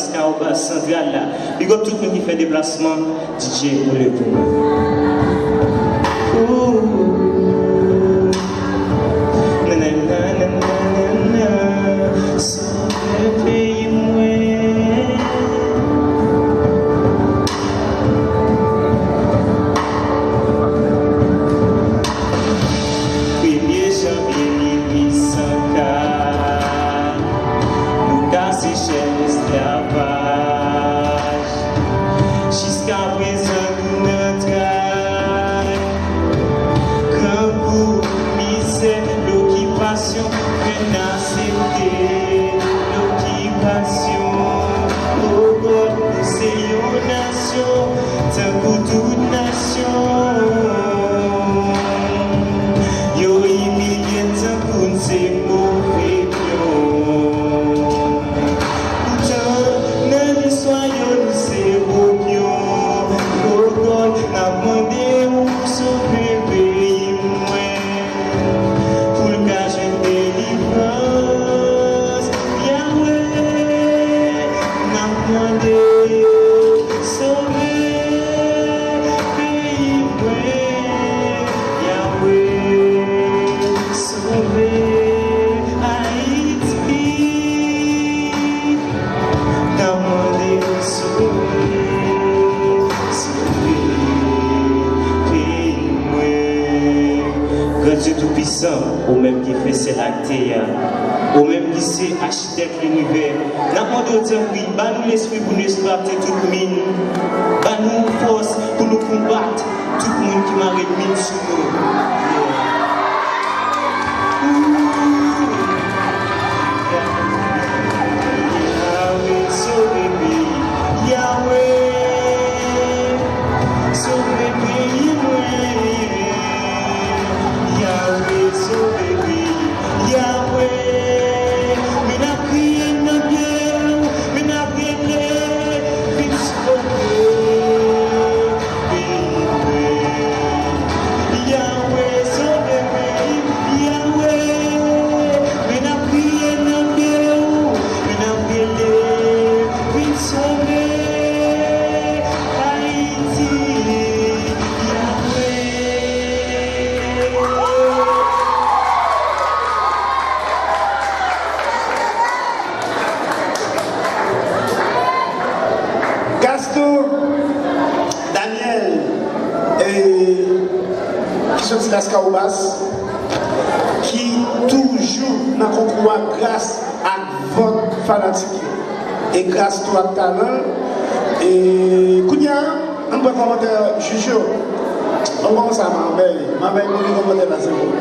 Lascaoba centrale là. Big up tout le monde qui fait déplacement, DJ pour le pour Dieu Tout-Puissant, au même qui fait ses actes, au même qui sait architecte l'univers. Nous demandons oui, nous l'esprit pour nous exploiter tout le monde, nous force pour nous combattre tout le monde qui m'a remis sur nous. Lascaobas qui toujours n'a concours grâce à votre fanatique et grâce à votre talent et Kounia on peut commenter juge on commence à ma belle on commenter la seconde.